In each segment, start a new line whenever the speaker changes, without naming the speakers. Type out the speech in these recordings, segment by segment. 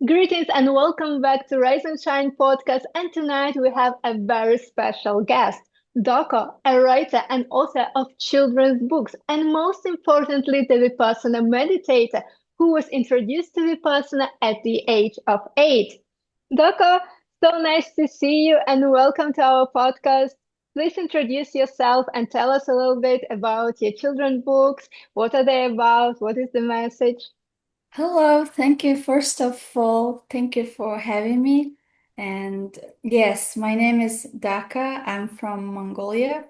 Greetings and welcome back to Rise and Shine podcast. And tonight we have a very special guest, Doko, a writer and author of children's books, and most importantly, the Vipassana meditator who was introduced to Vipassana at the age of 8. Doko, so nice to see you and welcome to our podcast. Please introduce yourself and tell us a little bit about your children's books. What are they about? What is the message?
Hello, thank you. First of all, thank you for having me. And yes, my name is Daka. I'm from Mongolia,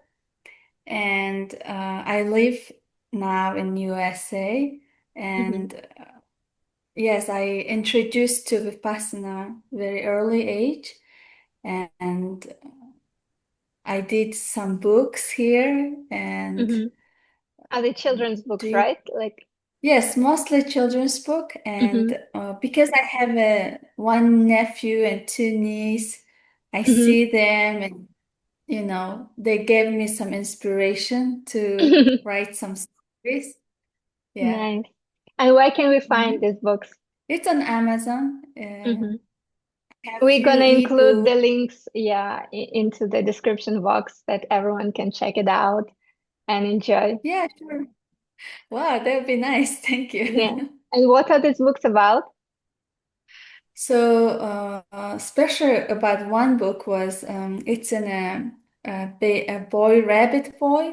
and I live now in USA.
Mhm.
And yes, I introduced to Vipassana very early age, and I did some books here. And
Mhm. Are they children's
do
books,
you
right? Like,
Yes, mostly children's book,
hmm
and because I have a one nephew and two nieces, I
hmm
see them, and they gave me some inspiration to write some stories. Yeah.
Nice. And where can we find
Mhm.
these books?
It's on Amazon.
hmm
Have
We're
few
gonna include
ebook.
the links, yeah, into the description box that everyone can check it out and enjoy.
Yeah, sure. Wow, that would be nice. Thank
Yeah.
you.
And what are these books about?
So, special about one book was it's a boy rabbit boy.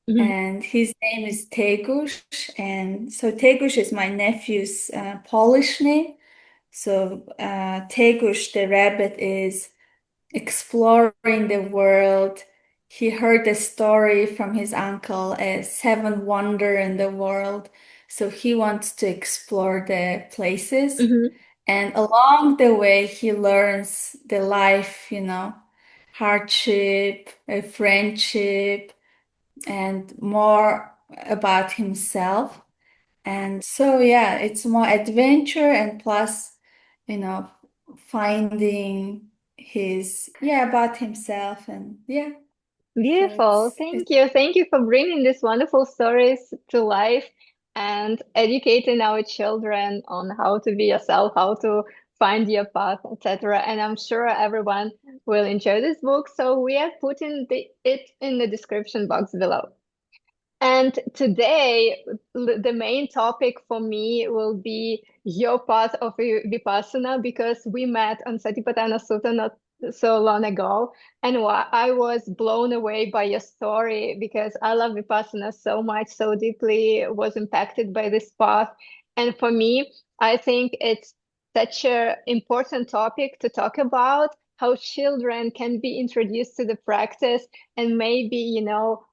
hmm
And his name is Tegush. And so Tegush is my nephew's Polish name. So Tegush, the rabbit, is exploring the world. He heard a story from his uncle, a seven wonder in the world. So he wants to explore the places.
hmm
And along the way, he learns the life, hardship, friendship, and more about himself. And so, yeah, it's more adventure and plus, you know, finding about himself. And yeah, so
Beautiful.
it's,
Thank you. Thank you for bringing these wonderful stories to life and educating our children on how to be yourself, how to find your path, etc. And I'm sure everyone will enjoy this book. So we are putting it in the description box below. And today, the main topic for me will be your path of Vipassana because we met on Satipatthana Sutta not so long ago. And I was blown away by your story because I love Vipassana so much, so deeply was impacted by this path. And for me, I think it's such an important topic to talk about how children can be introduced to the practice and maybe,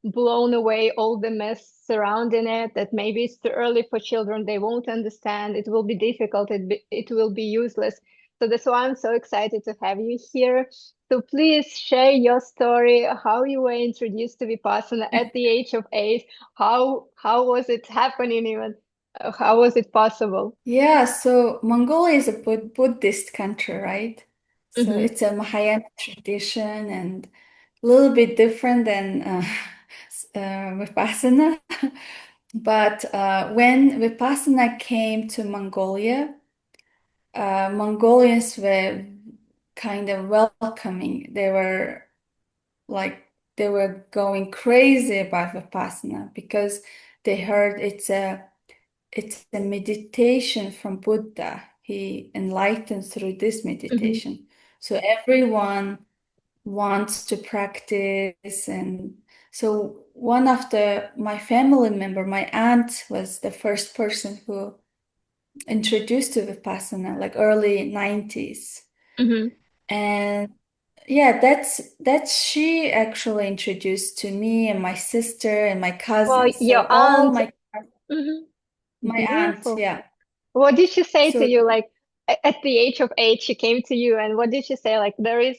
blown away all the myths surrounding it, that maybe it's too early for children, they won't understand, it will be difficult, it will be useless. So that's why I'm so excited to have you here. So please share your story, how you were introduced to Vipassana at the age of 8. How was it happening even? How was it possible?
yeah. So Mongolia is a Buddhist country, right? So
Mm-hmm,
it's a Mahayana tradition and a little bit different than Vipassana. But when Vipassana came to Mongolia, Mongolians were kind of welcoming. Like they were going crazy about Vipassana because they heard it's a meditation from Buddha. He enlightened through this
mm-hmm,
meditation. So everyone wants to practice. And so one of my family member, my aunt, was the first person who introduced to Vipassana, like early 90s.
mm-hmm.
And yeah, that's she actually introduced to me and my sister and my
Well,
cousins. So
your
all
aunt,
my aunt,
beautiful.
yeah.
What did she say to
So
you? Like at the age of 8, she came to you, and what did she say? Like, there is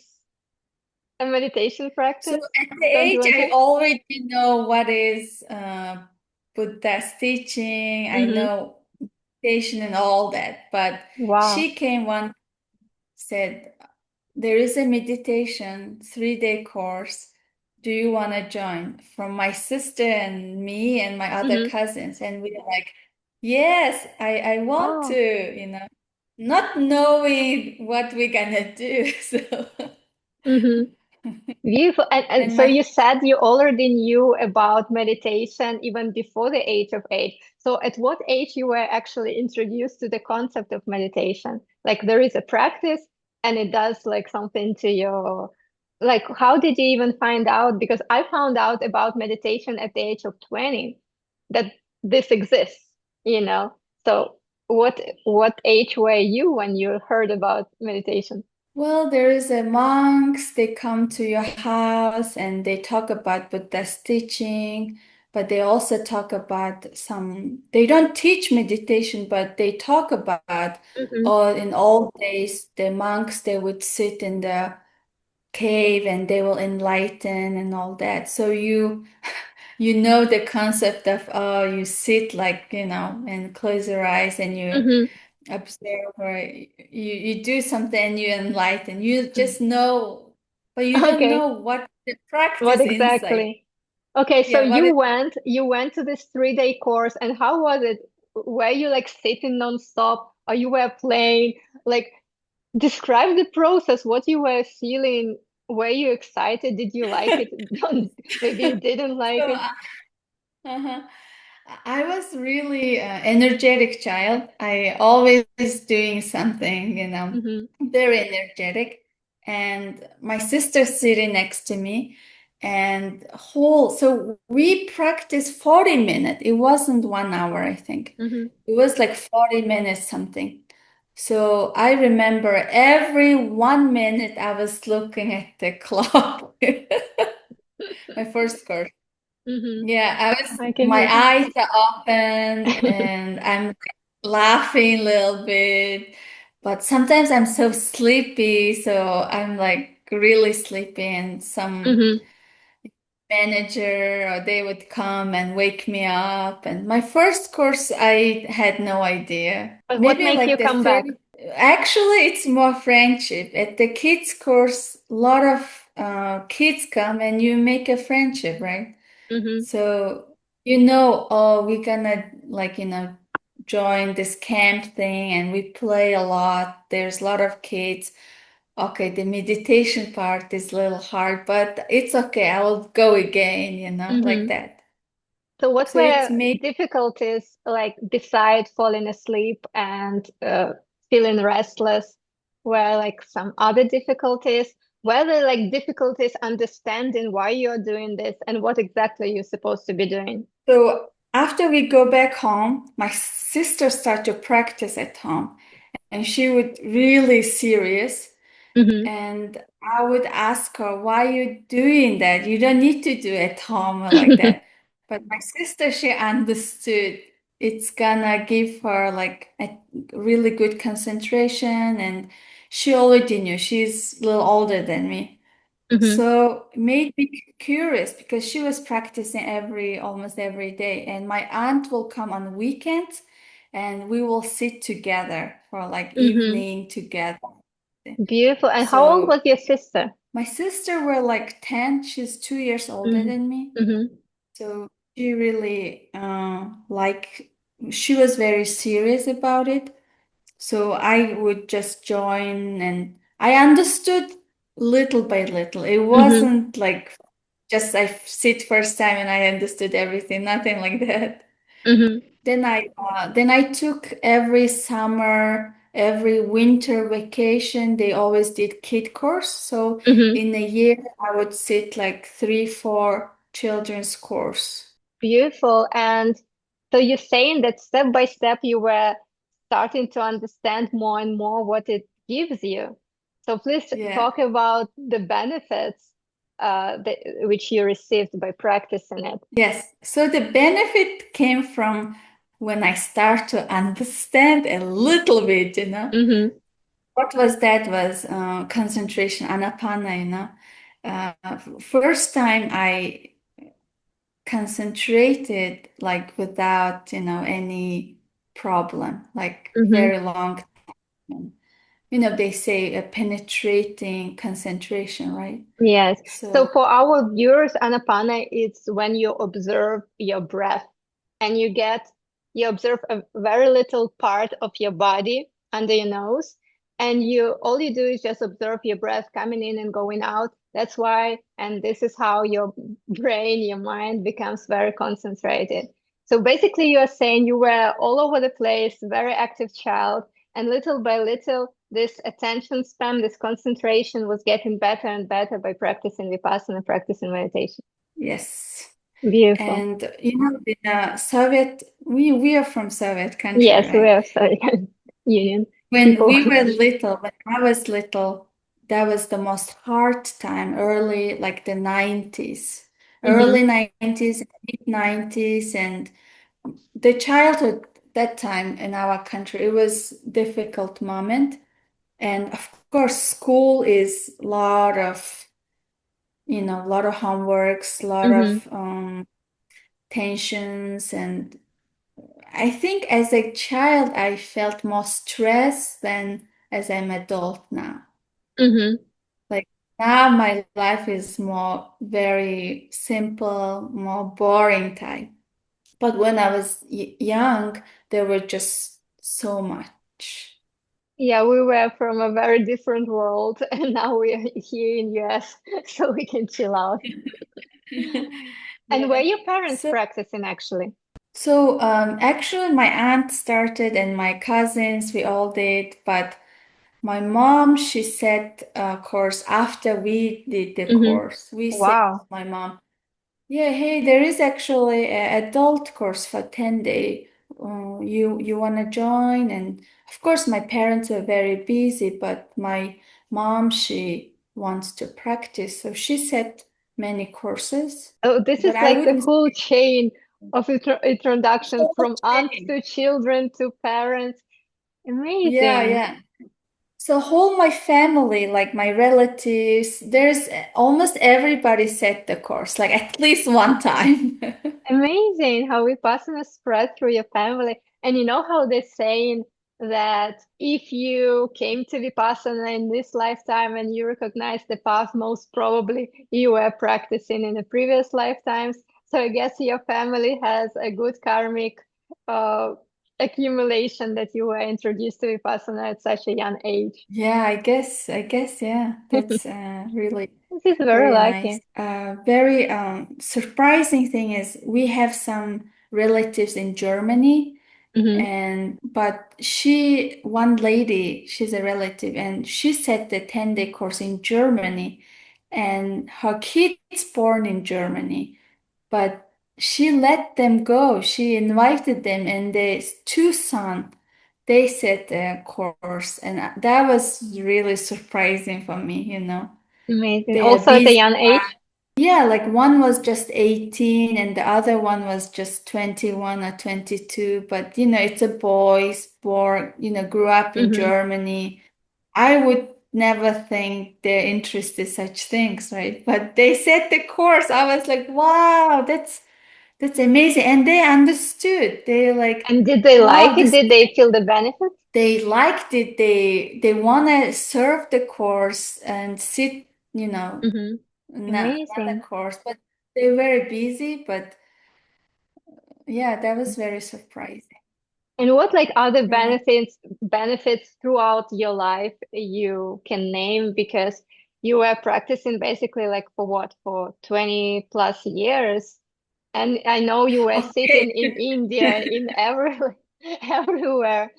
a meditation
so
practice.
at the
Don't you
age
want
I
to?
already know what is Buddha's teaching. I
Mm-hmm.
know meditation and all that. But
Wow.
she came one said, there is a meditation 3-day course. Do you want to join? From my sister and me and my other
Mm-hmm.
cousins. And we were like, yes, I want
Oh,
to. not knowing what we're gonna do. So,
Mm-hmm. Beautiful. And
and
so
my
you said you already knew about meditation even before the age of 8. So at what age you were actually introduced to the concept of meditation? Like there is a practice and it does like something to your, like how did you even find out? Because I found out about meditation at the age of 20 that this exists, you know? So what age were you when you heard about meditation?
Well, there is a monks, they come to your house and they talk about Buddha's teaching, but they also talk about some, they don't teach meditation, but they talk about,
Mm-hmm.
or in old days, the monks, they would sit in the cave and they will enlighten and all that. So you know the concept of, oh, you sit like, and close your eyes and you
Mm-hmm.
observe or you do something and you enlighten. You just know, but you don't know
Okay.
what the
What
practice inside.
exactly? Okay, so
Yeah, what it
you went to this 3 day course, and how was it? Were you like sitting non-stop, or you were playing? Like, describe the process, what you were feeling. Were you excited? Did you like it? Maybe you didn't like
so
it.
uh-huh. I was really energetic child. I always doing something,
Mm-hmm.
very energetic. And my sister sitting next to me, and so we practiced 40 minutes. It wasn't 1 hour, I think.
Mm-hmm.
It was like 40 minutes something. So I remember every 1 minute I was looking at the clock. My first course.
Mm-hmm.
Yeah,
I can
my
imagine.
eyes are open and I'm laughing a little bit, but sometimes I'm so sleepy, so I'm like really sleepy and some
Mm-hmm.
manager or they would come and wake me up. And my first course, I had no idea.
But what
Maybe
make
like
you
the
come back?
30, actually it's more friendship. At the kids course, a lot of kids come and you make a friendship, right?
Mm-hmm.
So, oh, we're gonna like, join this camp thing and we play a lot. There's a lot of kids. Okay, the meditation part is a little hard, but it's okay. I will go again, like
Mm-hmm.
that.
So what
So it's
were
made,
difficulties like beside falling asleep and feeling restless? Were like some other difficulties? Were there like difficulties understanding why you're doing this and what exactly you're supposed to be doing?
so after we go back home, my sister started to practice at home and she would really serious.
Mm-hmm.
And I would ask her, why are you doing that? You don't need to do it at home or like that. But my sister, she understood it's gonna give her like a really good concentration. And she already knew she's a little older than me.
Mm-hmm.
So it made me curious because she was practicing almost every day. And my aunt will come on weekends and we will sit together for like
Mm-hmm.
evening together.
Beautiful. And how old was
So
your sister?
my sister were like 10. She's 2 years older
Mm-hmm.
than me.
Mm-hmm.
So she really she was very serious about it. So I would just join and I understood little by little. It
Mm-hmm.
wasn't like just I sit first time and I understood everything, nothing like that.
Mm-hmm.
Then I took every summer, every winter vacation. They always did kid course. So
Mm-hmm.
in a year, I would sit like 3, 4 children's course.
Beautiful. And so you're saying that step by step you were starting to understand more and more what it gives you. So please
Yeah.
talk about the benefits which you received by practicing it.
Yes. So the benefit came from when I start to understand a little bit.
Mm-hmm.
What was that was concentration, anapana. First time I concentrated like without any problem, like
Mm-hmm.
very long time. They say a penetrating concentration, right?
Yes. So
So
for our viewers, Anapana is when you observe your breath and you observe a very little part of your body under your nose, and you all you do is just observe your breath coming in and going out. That's why, and this is how your brain, your mind becomes very concentrated. So basically, you are saying you were all over the place, very active child, and little by little, this attention span, this concentration was getting better and better by practicing Vipassana, practicing meditation.
Yes.
Beautiful.
And you know, the Soviet, we are from Soviet country,
Yes, we
right?
are Soviet Union
When
people.
we were little, when I was little, that was the most hard time, early, like the 90s,
Hmm.
early 90s, mid 90s, and the childhood that time in our country, it was difficult moment. And of course, school is a lot of, a lot of homeworks, a lot
Hmm.
of tensions. And I think as a child, I felt more stress than as an adult now.
Hmm.
Like now, my life is more very simple, more boring type. But when I was young, there were just so much.
Yeah, we were from a very different world, and now we are here in US, so we can chill out. And were
Yeah.
your parents
So,
practicing actually?
actually, my aunt started and my cousins, we all did. But my mom, she set a course after we did the
Hmm.
course. We said,
Wow.
my mom, yeah, hey, there is actually an adult course for 10 day. You want to join? And of course, my parents are very busy, but my mom, she wants to practice. So she set many courses,
Oh, this
but
is
I
like the
wouldn't
whole
say
chain of introduction
whole
from aunts
chain.
to children to parents.
Yeah,
Amazing.
yeah. So whole my family, like my relatives, there's almost everybody set the course, like at least one time.
Amazing how Vipassana spread through your family. And you know how they're saying that if you came to Vipassana in this lifetime and you recognize the path, most probably you were practicing in the previous lifetimes. So I guess your family has a good karmic uh, accumulation that you were introduced to Vipassana at such a young age.
Yeah, yeah, that's really
This is very
very nice.
lucky.
Very surprising thing is we have some relatives in Germany,
Hmm.
and but one lady, she's a relative, and she set the 10-day course in Germany, and her kids born in Germany, but she let them go. She invited them, and the two sons, they set a course, and that was really surprising for me,
Amazing.
They are
Also at a
busy.
young age.
Yeah, like one was just 18 and the other one was just 21 or 22. But it's a boys born, grew up in
Hmm.
Germany. I would never think they're interested in such things, right? But they set the course. I was like, wow, that's amazing. And they understood. They're like,
And did they
wow,
like it? Did they feel the benefits?
they liked it. They want to serve the course and sit,
Hmm.
not a
Amazing.
course, but they're very busy. But yeah, that was very surprising.
And what like other
Really.
benefits throughout your life you can name because you were practicing basically like for what, for 20 plus years. And I know you were
Okay.
sitting in India, in everywhere.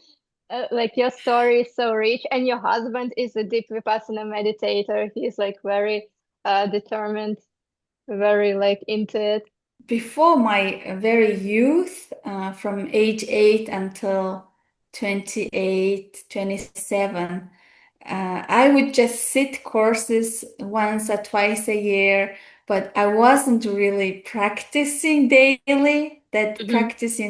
Like your story is so rich, and your husband is a deep Vipassana meditator. He's like very determined, very like into it.
Before my very youth, from age 8 until 28, 27, I would just sit courses once or twice a year, but I wasn't really practicing daily. That
Hmm.
practice,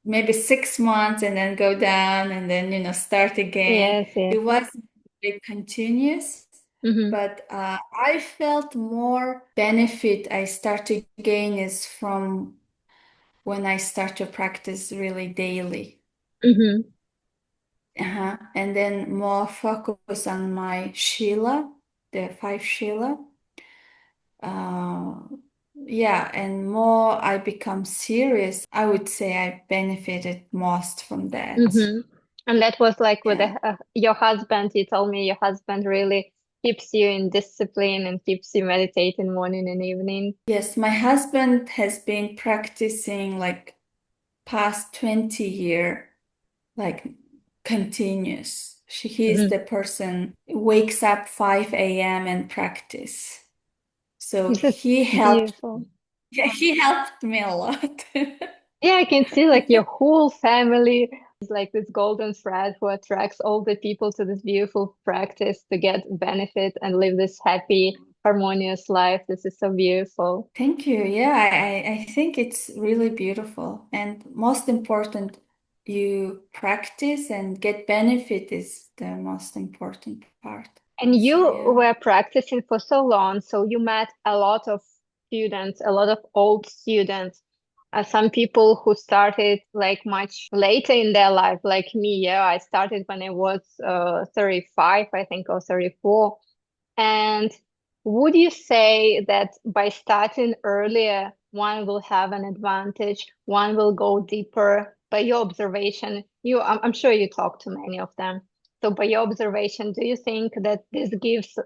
maybe 6 months and then go down and then, start again.
Yes, yes.
It wasn't very continuous,
Hmm.
but I felt more benefit I start to gain is from when I start to practice really daily.
Hmm.
And then more focus on my Shila, the five Shila. Uh, yeah, and more I become serious, I would say I benefited most from that.
Hmm. And that was like with
Yeah.
your husband. You told me your husband really keeps you in discipline and keeps you meditating morning and evening.
Yes, my husband has been practicing like past 20 year, like continuous. He's
Mhm.
the person who wakes up 5 a.m. and practice. So
This is
he helped,
beautiful.
yeah, he helped me a lot.
Yeah, I can see like your whole family is like this golden thread who attracts all the people to this beautiful practice to get benefit and live this happy, harmonious life. This is so beautiful.
Thank you. Yeah, I think it's really beautiful. And most important, you practice and get benefit is the most important part.
And
So
you
yeah.
were practicing for so long, so you met a lot of students, a lot of old students. Some people who started like much later in their life, like me. Yeah, I started when I was 35, I think, or 34. And would you say that by starting earlier, one will have an advantage, one will go deeper? By your observation, I'm sure you talk to many of them. So by your observation, do you think that this gives,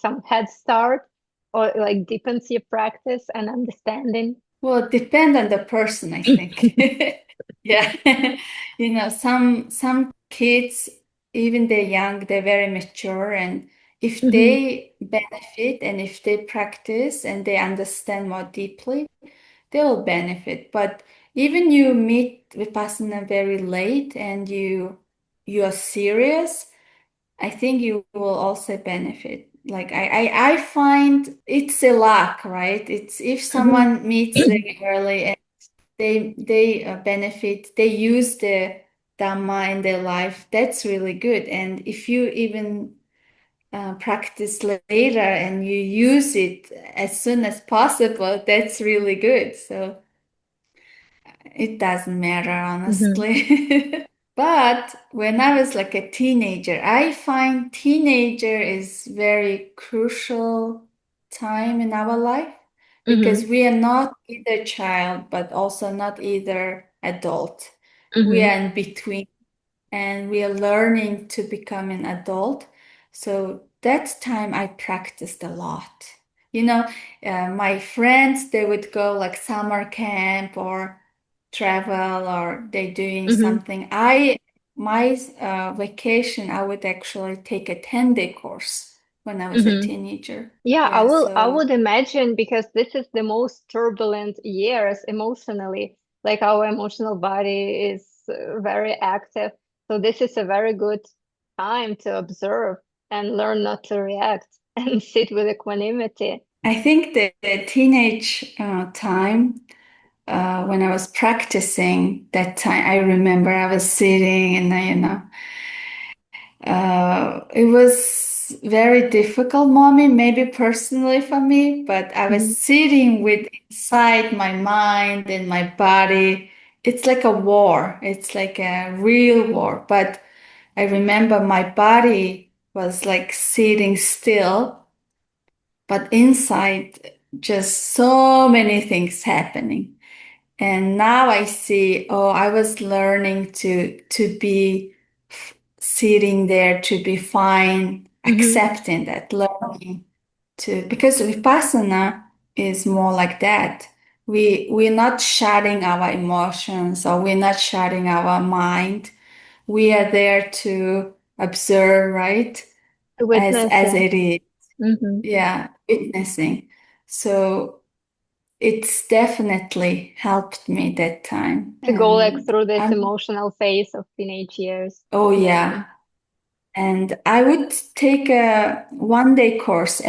some head start or like deepens your practice and understanding?
Well, it depends on the person, I think. Yeah. Some kids, even they're young, they're very mature, and if
Hmm.
they benefit and if they practice and they understand more deeply, they will benefit. But even you meet Vipassana very late and you are serious, I think you will also benefit. Like I find it's a luck, right? It's if
Hmm.
someone meets very early and they benefit, they use the Dhamma in their life, that's really good. And if you even practice later and you use it as soon as possible, that's really good. So it doesn't matter,
Hmm.
honestly. But when I was like a teenager, I find teenager is very crucial time in our life because
Hmm.
we are not either child, but also not either adult. We
Hmm.
are in between and we are learning to become an adult. So that time I practiced a lot. You know, my friends, they would go like summer camp or travel or they doing
Hmm.
something. My vacation, I would actually take a 10-day course when I was a
Hmm.
teenager.
Yeah,
Yeah,
I
so
would imagine because this is the most turbulent years emotionally. Like our emotional body is very active. So this is a very good time to observe and learn not to react and sit with equanimity.
I think the teenage time when I was practicing that time, I remember I was sitting and it was very difficult moment, maybe personally for me, but I was
Mhm.
sitting with inside my mind and my body. It's like a war. It's like a real war. But I remember my body was like sitting still, but inside just so many things happening. And now I see, oh, I was learning to be sitting there, to be fine,
Mhm.
accepting that, learning to because Vipassana is more like that. We're not shutting our emotions or we're not shutting our mind. We are there to observe, right?
To
As
witness, yeah.
it is.
Hmm.
Yeah, witnessing. So it's definitely helped me that time.
To go like
And
through this
I'm,
emotional phase of teenage years.
oh yeah.
Amazing.
And I would take a 1-day course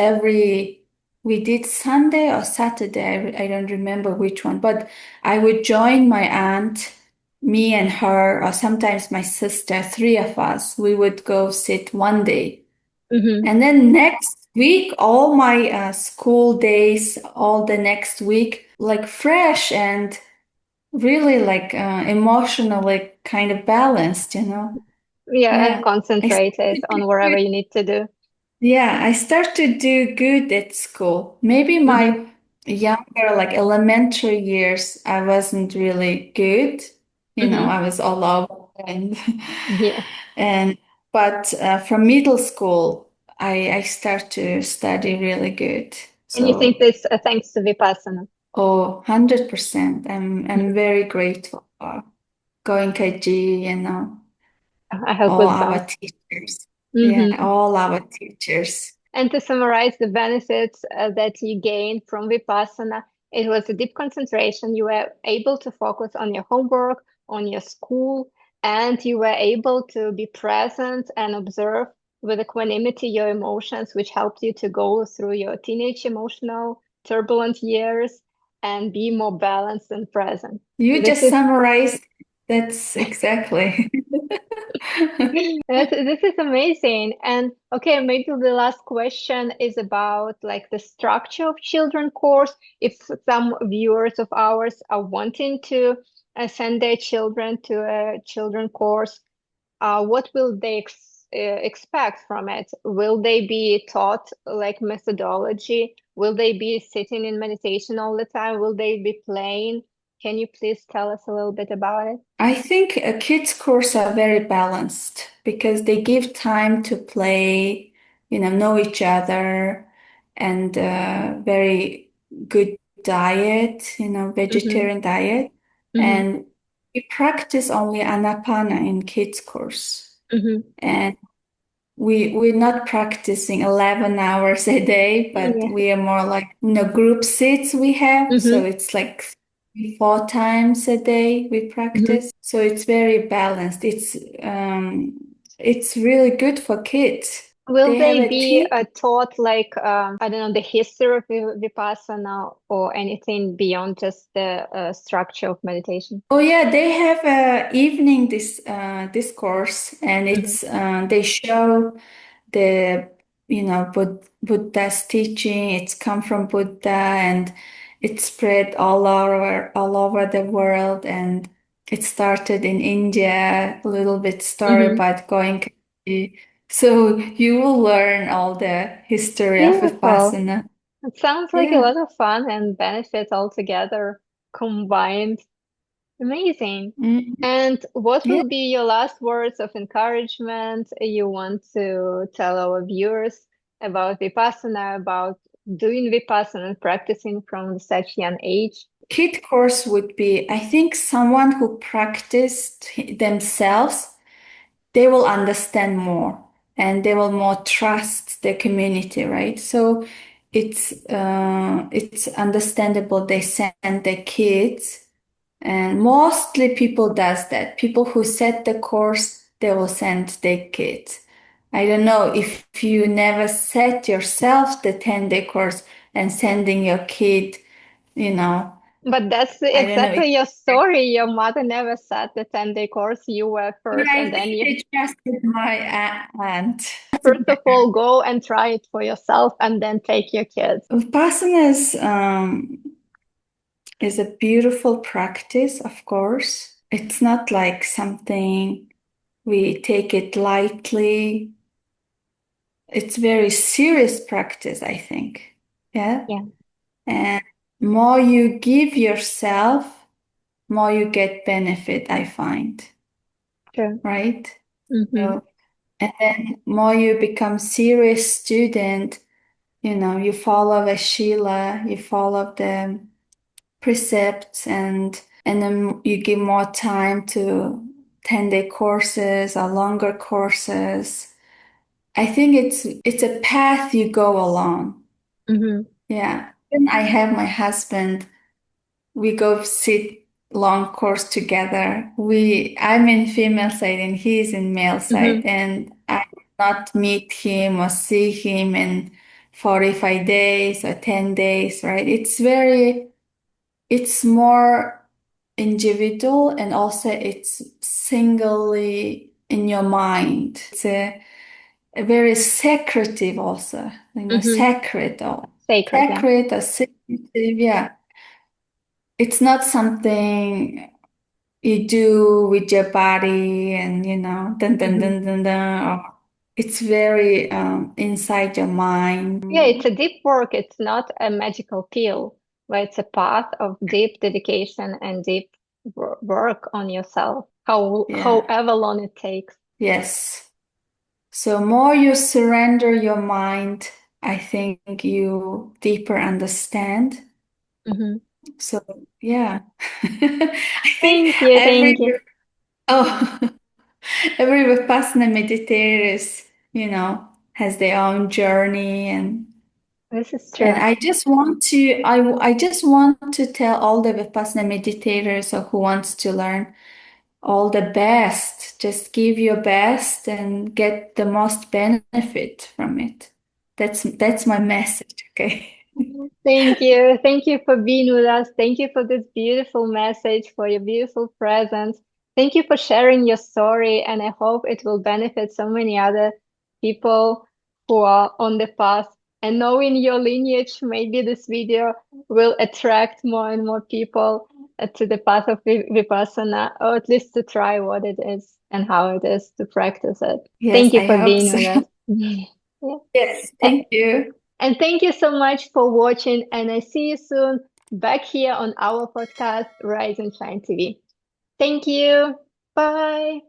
we did Sunday or Saturday. I don't remember which one, but I would join my aunt, me and her, or sometimes my sister, three of us. We would go sit 1 day.
Hmm.
And then next week, all my school days, all the next week, like fresh and really like emotionally kind of balanced.
Yeah, and
Yeah. I
concentrated
started to
on whatever
do,
you need to do.
yeah, I started to do good at school. Maybe
Hmm.
my younger, like elementary years, I wasn't really good.
Hmm.
I was all over the and
Yeah.
and but from middle school, I start to study really good.
And you think
So,
this thanks to Vipassana?
oh, 100%. I'm
Mhm.
very grateful for going KG,
I have
all
goosebumps.
our teachers. Yeah,
Hmm.
all our teachers.
And to summarize the benefits that you gained from Vipassana, it was a deep concentration. You were able to focus on your homework, on your school, and you were able to be present and observe with equanimity your emotions, which helped you to go through your teenage emotional turbulent years and be more balanced and present.
You
This
just
is
summarized. That's exactly.
this is amazing. And okay, maybe the last question is about like the structure of children course. If some viewers of ours are wanting to send their children to a children course, what will they expect from it? Will they be taught like methodology? Will they be sitting in meditation all the time? Will they be playing? Can you please tell us a little bit about it?
I think kids' courses are very balanced because they give time to play, know each other, and very good diet,
Mm-hmm.
vegetarian diet.
Mm-hmm.
And we practice only anapana in kids' course.
Mm-hmm.
And we're not practicing 11 hours a day, but
Yeah.
we are more like, group sits we have. So
Mm-hmm.
it's like 3, 4 times a day we
Mm-hmm.
practice. So it's very balanced. It's really good for kids.
Will
They have
they
a
be
team.
taught like I don't know the history of Vipassana or anything beyond just the structure of meditation?
Oh yeah, they have a evening this course, and
Mm-hmm.
it's they show the Buddha's teaching. It's come from Buddha, and it's spread all over the world, and it started in India. A little bit story
Mm-hmm.
about going. So you will learn all the history of
Beautiful.
Vipassana.
It sounds like a
Yeah.
lot of fun and benefits all together combined. Amazing.
Mm.
And what
Yeah.
will be your last words of encouragement you want to tell our viewers about Vipassana, about doing Vipassana and practicing from such young age?
Kid course would be, I think, someone who practiced themselves. They will understand more, and they will more trust the community, right? So it's understandable they send their kids, and mostly people does that. People who set the course, they will send their kids. I don't know if you never set yourself the 10-day course and sending your kid, you know,
But that's
I don't know.
exactly your story. Your mother never said the 10-day course. You were
Yeah,
first,
I
and then
think
you
they trusted my aunt.
first of all go and try it for yourself and then take your kids.
Vipassana is a beautiful practice, of course. It's not like something we take it lightly. It's very serious practice, I think. Yeah.
Yeah,
And more you give yourself, more you get benefit, I find.
true.
Right?
Mm-hmm.
So, and then more you become serious student, you follow the Sheila, you follow the precepts, and then you give more time to 10-day courses or longer courses. I think it's a path you go along.
Mm-hmm.
Yeah. When I have my husband, we go sit long course together. I'm in female side and he's in male side,
Mm-hmm.
and I not meet him or see him in 45 days or 10 days, right? It's more individual, and also it's singly in your mind. It's a very secretive also,
Mm-hmm. Sacred, yeah.
sacred or secretive, yeah. It's not something you do with your body and dun dun
Mm-hmm.
dun dun dun. It's very inside your mind.
Yeah, it's a deep work. It's not a magical pill, but it's a path of deep dedication and deep work on yourself.
Yeah.
however long it takes.
Yes. So more you surrender your mind, I think you deeper understand.
Hmm.
So yeah. I think
Thank you,
every
thank you.
oh every Vipassana meditator is, has their own journey,
This is
and
true.
I just want to tell all the Vipassana meditators or who wants to learn all the best. Just give your best and get the most benefit from it. That's my message, okay?
Thank you. Thank you for being with us. Thank you for this beautiful message, for your beautiful presence. Thank you for sharing your story. And I hope it will benefit so many other people who are on the path. And knowing your lineage, maybe this video will attract more and more people to the path of Vipassana, or at least to try what it is and how it is to practice it.
Yes,
Thank you
I
for
hope
being
so.
with us.
Yes,
Yeah.
thank you.
And thank you so much for watching. And I see you soon back here on our podcast, Rise and Shine TV. Thank you. Bye.